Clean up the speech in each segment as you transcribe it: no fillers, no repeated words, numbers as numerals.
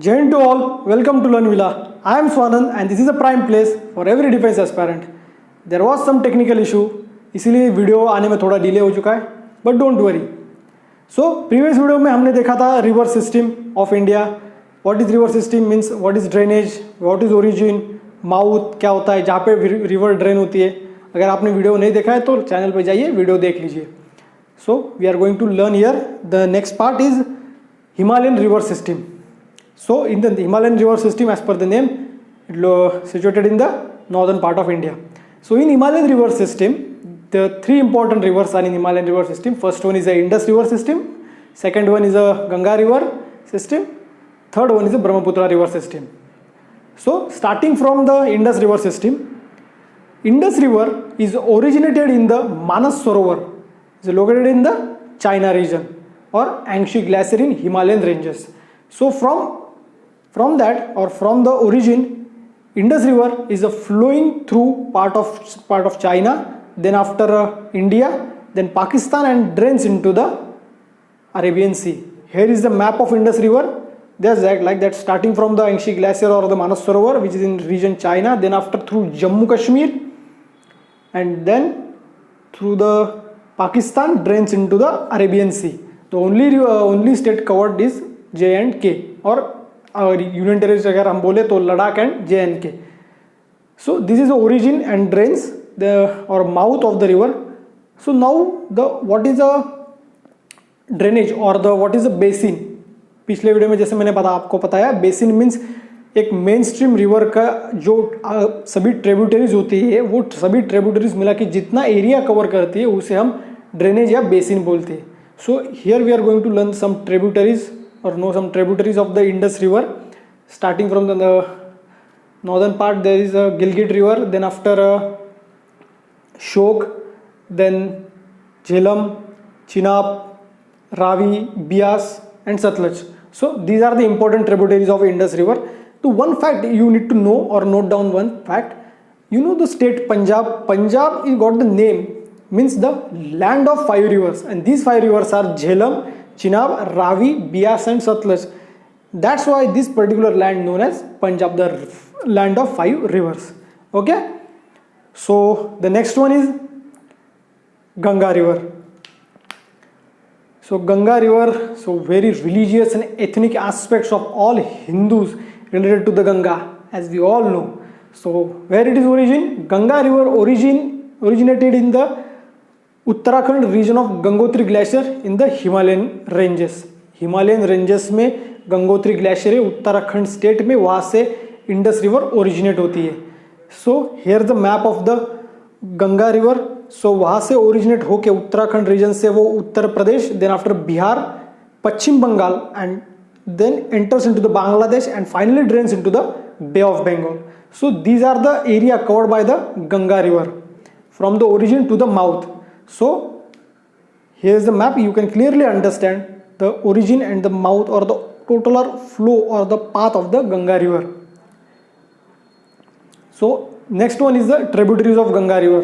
Jai Hind to all, welcome to Learn Villa. I am Swanand and this is a prime place for every defense aspirant. There was some technical issue, इसीलिए video आने में थोड़ा delay हो चुका है, but don't worry. So previous video में हमने देखा था river system of India. What is river system means what is drainage, what is origin, mouth क्या होता है जहाँ पे रिवर ड्रेन होती है. अगर आपने वीडियो नहीं देखा है तो चैनल पर जाइए, वीडियो देख लीजिए. So we are going to learn here. The next part is Himalayan river system. So in the Himalayan river system, as per the name, situated in the northern part of India. So in Himalayan river system, the three important rivers are in Himalayan river system. First one is the Indus river system, second one is the Ganga river system, third one is the Brahmaputra river system. So starting from the Indus river system, Indus river is originated in the Manas Sarovar. It is located in the China region or Angshi glacier in Himalayan ranges. So from that or from the origin, Indus river is a flowing through part of China, then after India, then Pakistan, and drains into the Arabian Sea. Here is the map of Indus river. There's like that, starting from the Angshi glacier or the Manas Sarovar, which is in region China, then after through Jammu Kashmir, and then through the Pakistan, drains into the Arabian Sea. The only state covered is J&K or Union Territory अगर हम बोले तो Ladakh and J&K. So this is the origin and drains or mouth of the river. So now what is the drainage or what is the basin. पिछले video में जैसे मैंने आपको बताया, बेसिन मीन्स एक मेन स्ट्रीम रिवर का जो सभी ट्रिब्यूटरीज होती है, वो सभी ट्रिब्यूटरीज मिला के जितना एरिया कवर करती है उसे हम ड्रेनेज या बेसिन बोलते हैं. So here we are going to learn some tributaries or know some tributaries of the Indus river. Starting from the northern part, there is a Gilgit river, then after Shyok, then Jhelum, Chenab, Ravi, Beas and Satluj. So these are the important tributaries of Indus river. So one fact you need to know or note down one fact. You know the state Punjab. Punjab got the name means the land of 5 rivers, and these 5 rivers are Jhelum, Chenab, Ravi, Beas and Satluj. That's why this particular land known as Punjab, the land of 5 rivers. Okay, so the next one is Ganga river. So Ganga river, so very religious and ethnic aspects of all Hindus related to the Ganga, as we all know. So where it is origin, Ganga river originated in the Uttarakhand region of Gangotri glacier in the Himalayan ranges. Himalayan ranges में Gangotri glacier है Uttarakhand state में, वहाँ से Indus river originate होती है. So here the map of the Ganga river. So वहाँ से originate होके उत्तराखंड रीजन से वो Uttar Pradesh, then after Bihar, Paschim Bengal and then enters into the Bangladesh and finally drains into the bay of Bengal. So these are the area covered by the Ganga river from the origin to the mouth. So here is the map. You can clearly understand the origin and the mouth or the total flow or the path of the Ganga river. So next one is the tributaries of Ganga river.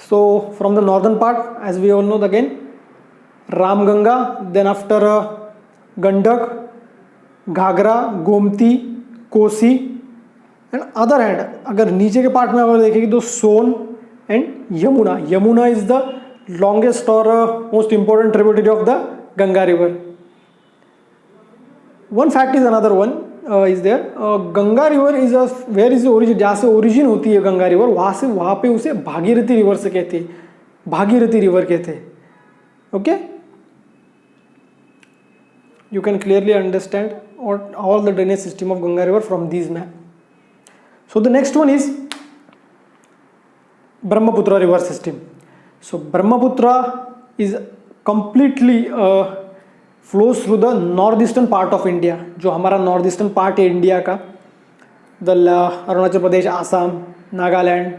So from the northern part, as we all know again, Ramganga, then after Gandak, Ghagra, Gomti, Kosi, and other hand अगर नीचे के part में अगर देखेंगे तो सोन and Yamuna is the longest or most important tributary of the Ganga river. One fact is another one is there. Ganga river is where is the origin, जहाँ से origin होती है गंगा रिवर, वहाँ पे उसे भागीरथी रिवर से कहते हैं, भागीरथी रिवर कहते हैं. Okay, you can clearly understand all the drainage system of Ganga river from these map. So the next one is Brahmaputra river system. So Brahmaputra is completely flows through the northeastern part of India. जो हमारा northeastern part है India का, the Arunachal Pradesh, Assam, Nagaland,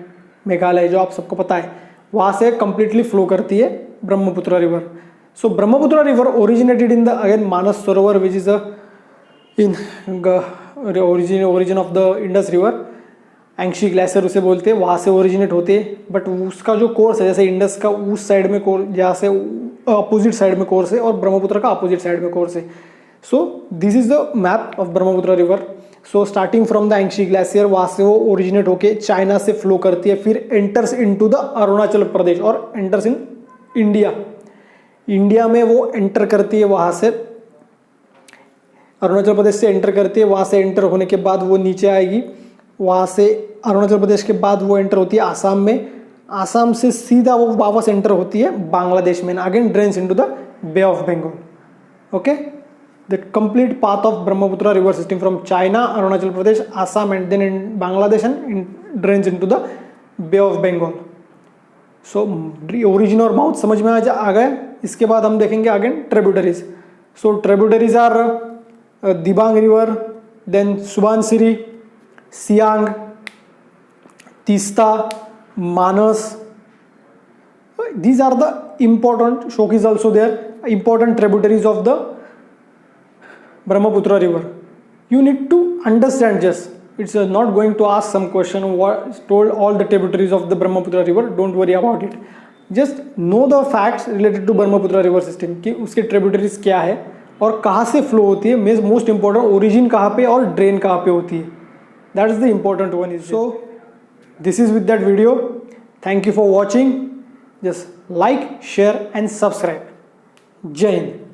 Meghalaya, जो आप सबको पता है, वहाँ से completely flow करती है Brahmaputra river. So Brahmaputra river originated in the again Manas Sarovar, which is in origin of the Indus river. Angsi glacier उसे बोलते हैं, वहाँ से ओरिजिनेट होते हैं. बट उसका जो कोर्स है, जैसे इंडस का उस साइड में कोर्स, जहाँ से अपोजिट साइड में कोर्स है, और ब्रह्मपुत्र का अपोजिट साइड में कोर्स है. So this is the map of Brahmaputra river. So starting from the Angsi glacier, वहाँ से वो ओरिजिनेट होके चाइना से फ्लो करती है, फिर enters into the Arunachal Pradesh और एंटर्स इन इंडिया. इंडिया में वो एंटर करती है, वहाँ से अरुणाचल प्रदेश से एंटर करती है. वहाँ से एंटर होने के बाद वो नीचे आएगी. वहाँ से अरुणाचल प्रदेश के बाद वो एंटर होती है आसाम में. आसाम से सीधा वो वापस एंटर होती है बांग्लादेश में, again drains into the bay of Bengal. Okay, the complete path of Brahmaputra river system from China, Arunachal Pradesh, Assam and then in Bangladesh and drains into the bay of Bengal. So origin और माउथ समझ में आ गए. इसके बाद हम देखेंगे again tributaries. So tributaries are Dibang river, then Subansiri, Siang, Teesta, Manas. These are the important, Shok is also there, important tributaries of the Brahmaputra river. You need to understand just. It's not going to ask some question what told all the tributaries of the Brahmaputra river. Don't worry about it. Just know the facts related to Brahmaputra river system कि उसके tributaries क्या है और कहाँ से flow होती है. Most important origin कहाँ पे और drain कहाँ पे होती है. That is the important one. So this is with that video. Thank you for watching. Just like, share and subscribe. Jai Hind.